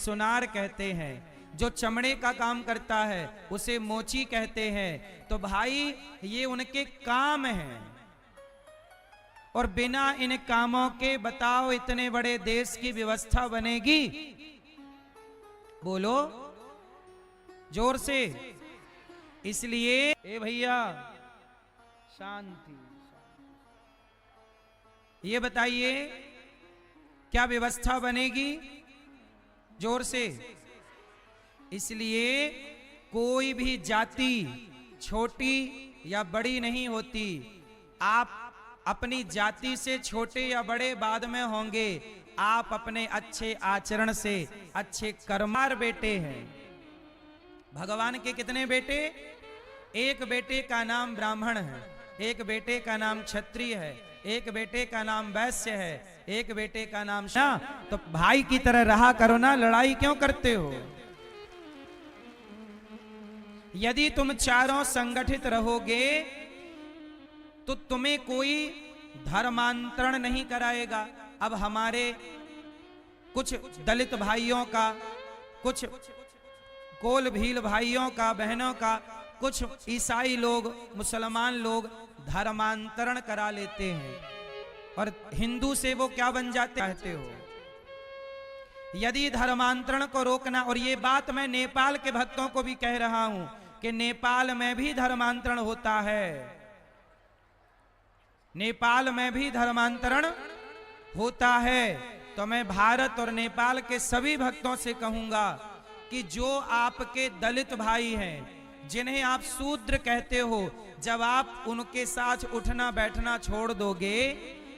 सुनार कहते हैं, जो चमड़े का काम करता है उसे मोची कहते हैं। तो भाई ये उनके काम हैं, और बिना इन कामों के बताओ इतने बड़े देश की व्यवस्था बनेगी? बोलो जोर से। इसलिए ए भैया शांति, ये बताइए क्या व्यवस्था बनेगी? जोर से। इसलिए कोई भी जाति छोटी या बड़ी नहीं होती। आप अपनी जाति से छोटे या बड़े बाद में होंगे, आप अपने अच्छे आचरण से, अच्छे कर्मार बेटे हैं। भगवान के कितने बेटे? एक बेटे का नाम ब्राह्मण है, एक बेटे का नाम क्षत्रिय है, एक बेटे का नाम वैश्य है, एक बेटे का नाम तो भाई की तरह रहा करो ना, लड़ाई क्यों करते हो? यदि तुम चारों संगठित रहोगे तो तुम्हें कोई धर्मांतरण नहीं कराएगा। अब हमारे कुछ दलित भाइयों का, कुछ कोल भील भाइयों का, बहनों का, कुछ ईसाई लोग, मुसलमान लोग धर्मांतरण करा लेते हैं, और हिंदू से वो क्या बन जाते कहते हो? यदि धर्मांतरण को रोकना, और ये बात मैं नेपाल के भक्तों को भी कह रहा हूं कि नेपाल में भी धर्मांतरण होता है, नेपाल में भी धर्मांतरण होता है। तो मैं भारत और नेपाल के सभी भक्तों से कहूंगा कि जो आपके दलित भाई हैं, जिन्हें आप शूद्र कहते हो, जब आप उनके साथ उठना बैठना छोड़ दोगे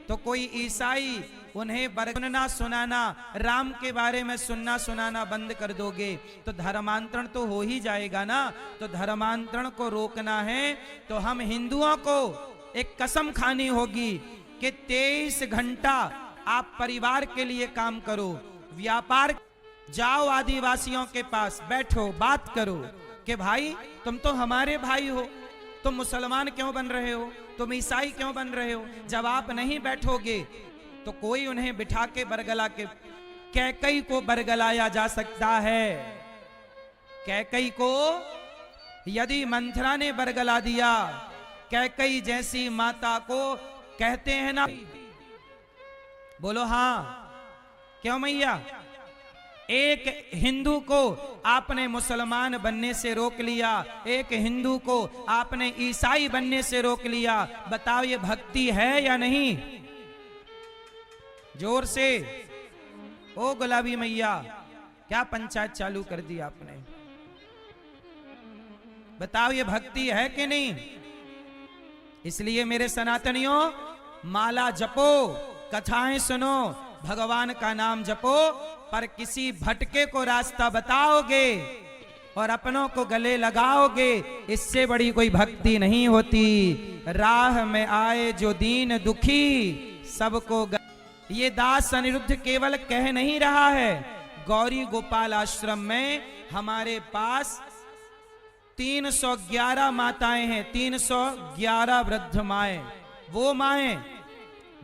तो कोई ईसाई उन्हें सुनना सुनाना, राम के बारे में सुनना सुनाना बंद कर दोगे तो धर्मांतरण तो हो ही जाएगा ना। तो धर्मांतरण को रोकना है तो हम हिंदुओं को एक कसम खानी होगी कि 23 घंटा आप परिवार के लिए काम करो, व्यापार, जाओ आदिवासियों के पास बैठो, बात करो कि भाई तुम तो हमारे भाई हो, तुम मुसलमान क्यों बन रहे हो, तुम ईसाई क्यों बन रहे हो? जब आप नहीं बैठोगे तो कोई उन्हें बिठा के बरगला के, कैकई को बरगलाया जा सकता है। कैकई को यदि मंथरा ने बरगला दिया, कैकई जैसी माता को कहते हैं ना, बोलो हाँ क्यों मैया? एक हिंदू को आपने मुसलमान बनने से रोक लिया, एक हिंदू को आपने ईसाई बनने से रोक लिया। बताओ ये भक्ति है या नहीं? जोर से। ओ गुलाबी मैया, क्या पंचायत चालू कर दी आपने? बताओ ये भक्ति है कि नहीं? इसलिए मेरे सनातनियों, माला जपो, कथाएं सुनो, भगवान का नाम जपो, पर किसी भटके को रास्ता बताओगे और अपनों को गले लगाओगे, इससे बड़ी कोई भक्ति नहीं होती। राह में आए जो दीन दुखी, सबको ये दास अनिरुद्ध केवल कह नहीं रहा है। गौरी गोपाल आश्रम में हमारे पास 311 माताएं हैं, 311 वृद्ध माएं। वो माएं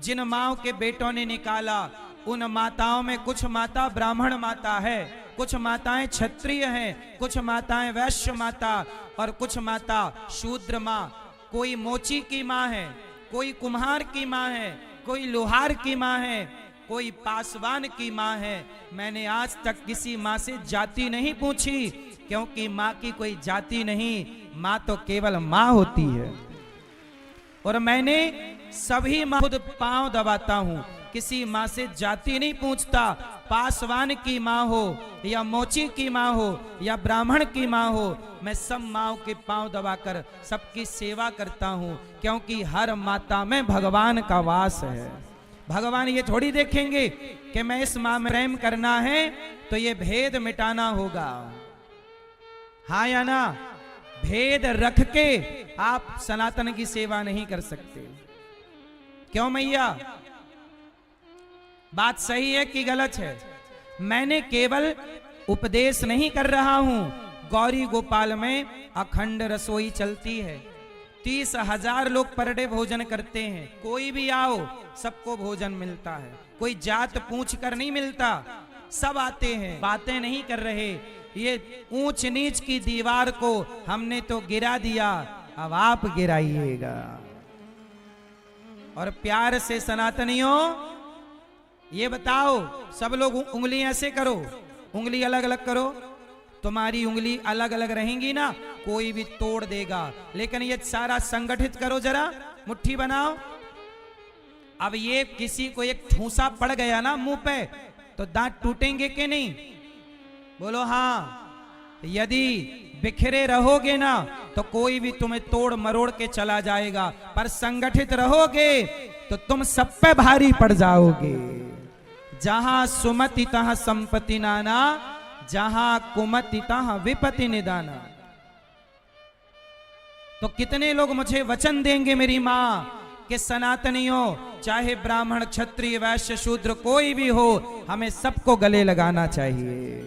जिन माओं के बेटों ने निकाला, उन माताओं में कुछ माता ब्राह्मण माता है, कुछ माताएं क्षत्रिय हैं, कुछ माताएं वैश्य माता, और कुछ माता शूद्र माँ। कोई मोची की माँ है, कोई कुम्हार की माँ है, कोई लोहार की माँ है, कोई पासवान की माँ है। मैंने आज तक किसी माँ से जाति नहीं पूछी, क्योंकि माँ की कोई जाति नहीं, माँ तो केवल माँ होती है। और मैंने सभी माँ खुद पांव दबाता हूँ, किसी माँ से जाति नहीं पूछता। पासवान की माँ हो या मोची की माँ हो या ब्राह्मण की माँ हो, मैं सब माँओं के पांव दबाकर सबकी सेवा करता हूँ, क्योंकि हर माता में भगवान का वास है। भगवान ये थोड़ी देखेंगे कि मैं इस माँ में प्रेम करना है तो ये भेद मिटाना होगा, हाँ या ना? भेद रख के आप सनातन की सेवा नहीं कर सकते। क्यों मैया? बात सही है कि गलत है? मैंने केवल उपदेश नहीं कर रहा हूं। गौरी गोपाल में अखंड रसोई चलती है, 30,000 लोग पर डे भोजन करते हैं। कोई भी आओ सबको भोजन मिलता है, कोई जात पूछ कर नहीं मिलता, सब आते हैं, बातें नहीं कर रहे। ये ऊंच नीच की दीवार को हमने तो गिरा दिया, अब आप गिराइएगा। और प्यार से सनातनियों ये बताओ, सब लोग उंगली ऐसे करो, उंगली अलग अलग करो। तुम्हारी उंगली अलग अलग रहेंगी ना, कोई भी तोड़ देगा। लेकिन ये सारा संगठित करो, जरा मुट्ठी बनाओ। अब ये किसी को एक ठूसा पड़ गया ना मुंह पे, तो दांत टूटेंगे कि नहीं? बोलो हाँ। यदि बिखरे रहोगे ना तो कोई भी तुम्हें तोड़ मरोड़ के चला जाएगा, पर संगठित रहोगे तो तुम सब पे भारी पड़ जाओगे। जहां सुमति तहां संपत्ति नाना, जहां कुमति तहां विपत्ति निदाना। तो कितने लोग मुझे वचन देंगे मेरी मां कि सनातनियों, चाहे ब्राह्मण क्षत्रिय वैश्य शूद्र कोई भी हो, हमें सबको गले लगाना चाहिए।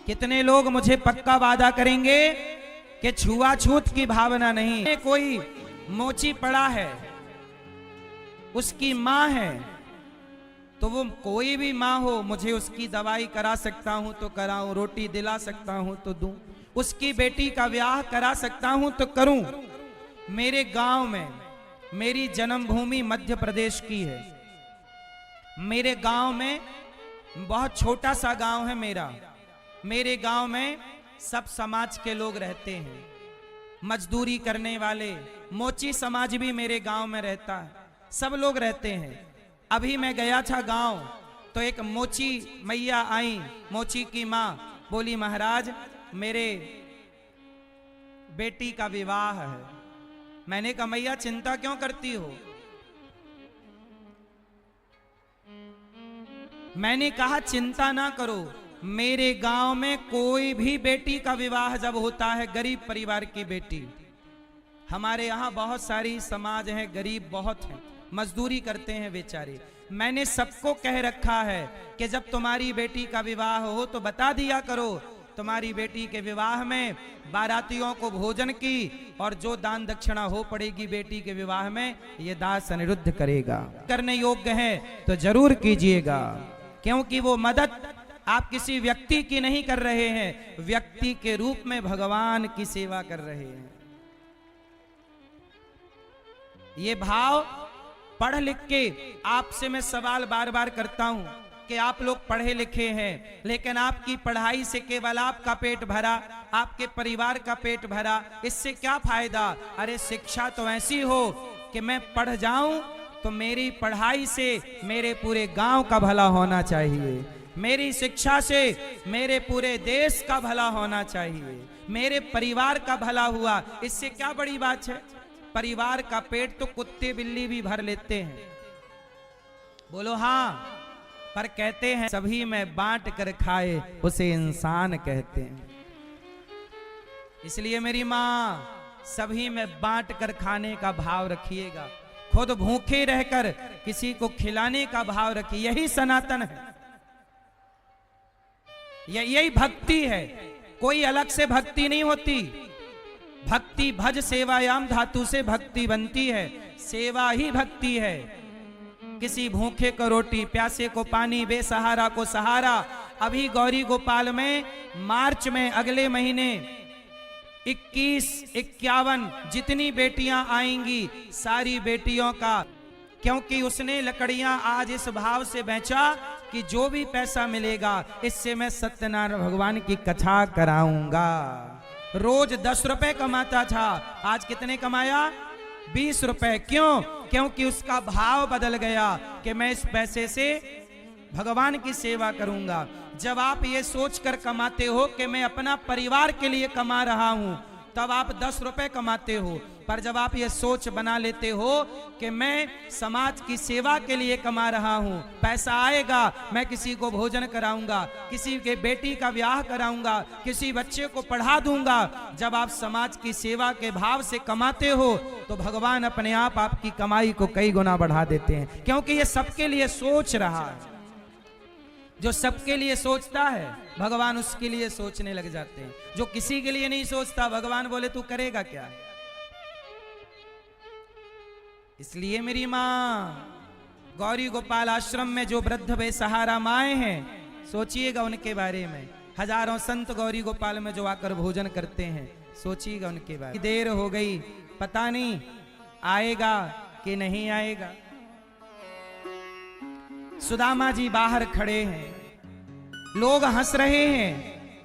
कितने लोग मुझे पक्का वादा करेंगे कि छुआछूत की भावना नहीं। कोई मोची पड़ा है, उसकी मां है, तो वो कोई भी मां हो, मुझे उसकी दवाई करा सकता हूं तो कराऊं, रोटी दिला सकता हूं तो दूं, उसकी बेटी का ब्याह करा सकता हूं तो करूं। मेरे गांव में, मेरी जन्मभूमि मध्य प्रदेश की है, मेरे गांव में, बहुत छोटा सा गांव है मेरा, मेरे गांव में सब समाज के लोग रहते हैं, मजदूरी करने वाले, मोची समाज भी मेरे गांव में रहता है, सब लोग रहते हैं। अभी मैं गया था गांव, तो एक मोची मैया आई, मोची की मां बोली, महाराज मेरे बेटी का विवाह है। मैंने कहा मैया चिंता क्यों करती हो? मैंने कहा चिंता ना करो, मेरे गांव में कोई भी बेटी का विवाह जब होता है, गरीब परिवार की बेटी, हमारे यहाँ बहुत सारी समाज है, गरीब बहुत हैं, मजदूरी करते हैं बेचारे, मैंने सबको कह रखा है कि जब तुम्हारी बेटी का विवाह हो तो बता दिया करो, तुम्हारी बेटी के विवाह में बारातियों को भोजन की और जो दान दक्षिणा हो पड़ेगी बेटी के विवाह में, ये दास अनिरुद्ध करेगा। करने योग्य है तो जरूर कीजिएगा, क्योंकि वो मदद आप किसी व्यक्ति की नहीं कर रहे हैं, व्यक्ति के रूप में भगवान की सेवा कर रहे हैं। ये भाव पढ़ लिख के आपसे मैं सवाल बार बार करता हूं कि आप लोग पढ़े लिखे हैं, लेकिन आपकी पढ़ाई से केवल आपका पेट भरा, आपके परिवार का पेट भरा, इससे क्या फायदा? अरे शिक्षा तो ऐसी हो कि मैं पढ़ जाऊं तो मेरी पढ़ाई से मेरे पूरे गांव का भला होना चाहिए, मेरी शिक्षा से मेरे पूरे देश का भला होना चाहिए, मेरे परिवार का भला हुआ, इससे क्या बड़ी बात है? परिवार का पेट तो कुत्ते बिल्ली भी भर लेते हैं, बोलो हाँ। पर कहते हैं सभी में बांट कर खाए उसे इंसान कहते हैं। इसलिए मेरी मां, सभी में बांट कर खाने का भाव रखिएगा, खुद भूखे रहकर किसी को खिलाने का भाव रखिए, यही सनातन है, यही भक्ति है। कोई अलग से भक्ति नहीं होती। भक्ति भज सेवायाम धातु से भक्ति बनती है, सेवा ही भक्ति है। किसी भूखे को रोटी, प्यासे को पानी, बेसहारा को सहारा। अभी गौरी गोपाल में मार्च में अगले महीने 21, 51 जितनी बेटियां आएंगी, सारी बेटियों का, क्योंकि उसने लकड़ियां आज इस भाव से बेचा कि जो भी पैसा मिलेगा इससे मैं सत्यनारायण भगवान की कथा कराऊंगा। रोज 10 रुपए कमाता था, आज कितने कमाया? 20 रुपए। क्यों? क्योंकि उसका भाव बदल गया कि मैं इस पैसे से भगवान की सेवा करूंगा। जब आप ये सोचकर कमाते हो कि मैं अपना परिवार के लिए कमा रहा हूं, तब आप 10 रुपए कमाते हो। पर जब आप ये सोच बना लेते हो कि मैं समाज की सेवा के लिए कमा रहा हूं, पैसा आएगा, मैं किसी को भोजन कराऊंगा, किसी के बेटी का ब्याह कराऊंगा, किसी बच्चे को पढ़ा दूंगा, जब आप समाज की सेवा के भाव से कमाते हो तो भगवान अपने आप आपकी कमाई को कई गुना बढ़ा देते हैं, क्योंकि ये सबके लिए सोच रहा है। जो सबके लिए सोचता है भगवान उसके लिए सोचने लग जाते हैं। जो किसी के लिए नहीं सोचता, भगवान बोले तू करेगा क्या? इसलिए मेरी मां, गौरी गोपाल आश्रम में जो वृद्ध बेसहारा माए हैं, सोचिएगा उनके बारे में। हजारों संत गौरी गोपाल में जो आकर भोजन करते हैं, सोचिएगा उनके बारे में। देर हो गई, पता नहीं आएगा कि नहीं आएगा। सुदामा जी बाहर खड़े हैं, लोग हंस रहे हैं,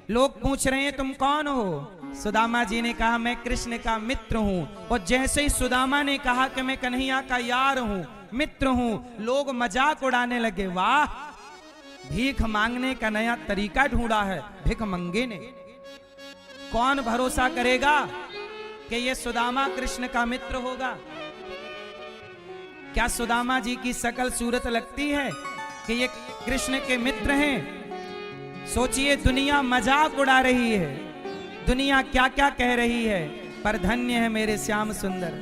लोग पूछ रहे हैं तुम कौन हो। सुदामा जी ने कहा मैं कृष्ण का मित्र हूं। और जैसे ही सुदामा ने कहा कि मैं कन्हैया का यार हूं, मित्र हूं, लोग मजाक उड़ाने लगे। वाह, भीख मांगने का नया तरीका ढूंढा है भिख मंगे ने। कौन भरोसा करेगा कि ये सुदामा कृष्ण का मित्र होगा? क्या सुदामा जी की शकल सूरत लगती है कि ये कृष्ण के मित्र हैं? सोचिए, दुनिया मजाक उड़ा रही है, दुनिया क्या क्या कह रही है, पर धन्य है मेरे श्याम सुंदर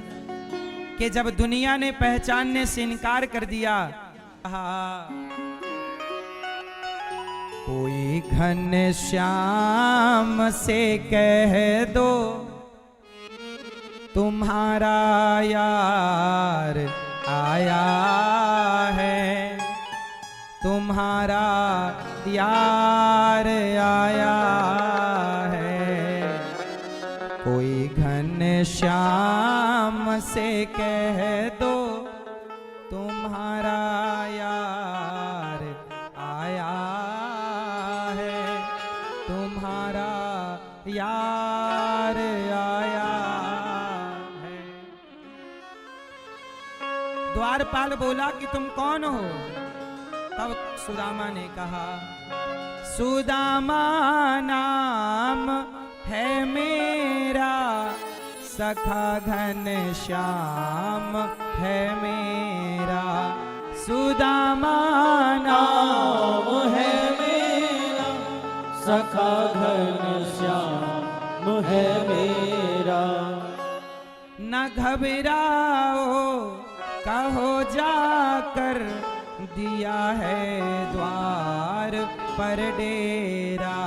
कि जब दुनिया ने पहचानने से इनकार कर दिया। कोई घन श्याम से कह दो तुम्हारा यार आया है, तुम्हारा यार आया है। कोई घन श्याम से कह दो तुम्हारा यार आया है, तुम्हारा यार आया है। द्वारपाल बोला कि तुम कौन हो? तब सुदामा ने कहा सुदामा नाम है मेरा, सखा घन श्याम है मेरा। सुदामा नाम है मेरा, सखा घन श्याम है मेरा। न घबराओ कहो जाकर, दिया है द्वार पर डेरा,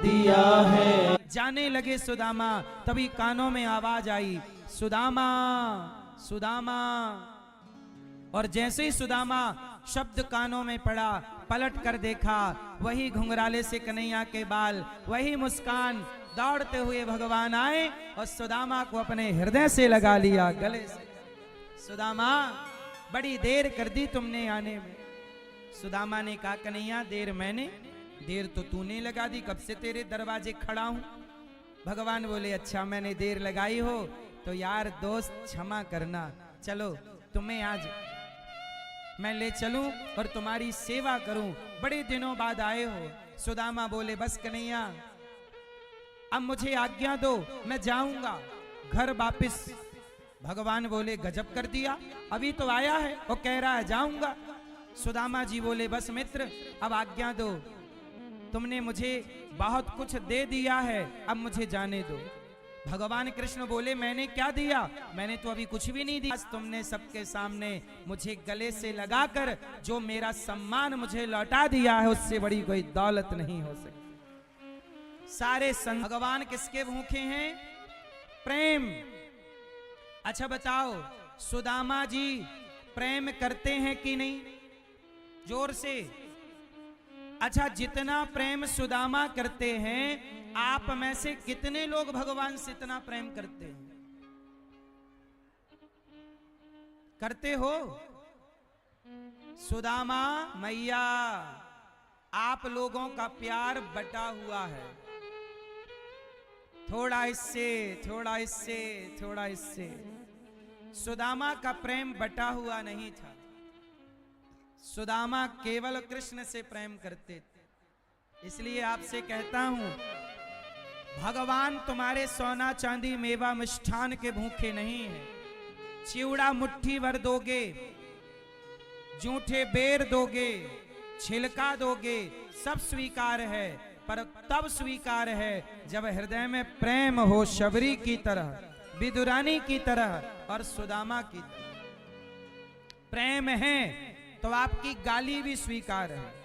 दिया है। जाने लगे सुदामा, तभी कानों में आवाज आई सुदामा सुदामा। और जैसे ही सुदामा शब्द कानों में पड़ा, पलट कर देखा, वही घुंघराले से कन्हैया के बाल, वही मुस्कान। दौड़ते हुए भगवान आए और सुदामा को अपने हृदय से लगा लिया, गले से। सुदामा, बड़ी देर कर दी तुमने आने में। सुदामा ने कहा कन्हैया, देर मैंने, देर तो तूने लगा दी, कब से तेरे दरवाजे खड़ा हूं। भगवान बोले अच्छा मैंने देर लगाई हो तो यार दोस्त क्षमा करना, चलो तुम्हें आज मैं ले चलूं और तुम्हारी सेवा करूं, बड़े दिनों बाद आए हो। सुदामा बोले बस कन्हैया, अब मुझे आज्ञा दो, मैं जाऊंगा घर वापिस। भगवान बोले गजब कर दिया, अभी तो आया है और कह रहा है जाऊंगा। सुदामा जी बोले बस मित्र, अब आज्ञा दो, तुमने मुझे बहुत कुछ दे दिया है, अब मुझे जाने दो। भगवान कृष्ण बोले मैंने क्या दिया, मैंने तो अभी कुछ भी नहीं दिया। तुमने सबके सामने मुझे गले से लगाकर जो मेरा सम्मान मुझे लौटा दिया है, उससे बड़ी कोई दौलत नहीं हो सकती। सारे संत भगवान किसके भूखे हैं? प्रेम। अच्छा बताओ, सुदामा जी प्रेम करते हैं कि नहीं? जोर से। अच्छा, जितना प्रेम सुदामा करते हैं, आप में से कितने लोग भगवान से इतना प्रेम करते हैं? करते हो? सुदामा मैया, आप लोगों का प्यार बटा हुआ है, थोड़ा इससे, थोड़ा इससे, थोड़ा इससे। सुदामा का प्रेम बटा हुआ नहीं था। सुदामा केवल कृष्ण से प्रेम करते थे। इसलिए आपसे कहता हूं, भगवान तुम्हारे सोना चांदी मेवा मिष्ठान के भूखे नहीं हैं। चिवड़ा मुट्ठी भर दोगे, जूठे बेर दोगे, छिलका दोगे, सब स्वीकार है, पर तब स्वीकार है जब हृदय में प्रेम हो, शबरी की तरह, विदुरानी की तरह और सुदामा की तरह। प्रेम है तो आपकी गाली भी स्वीकार है।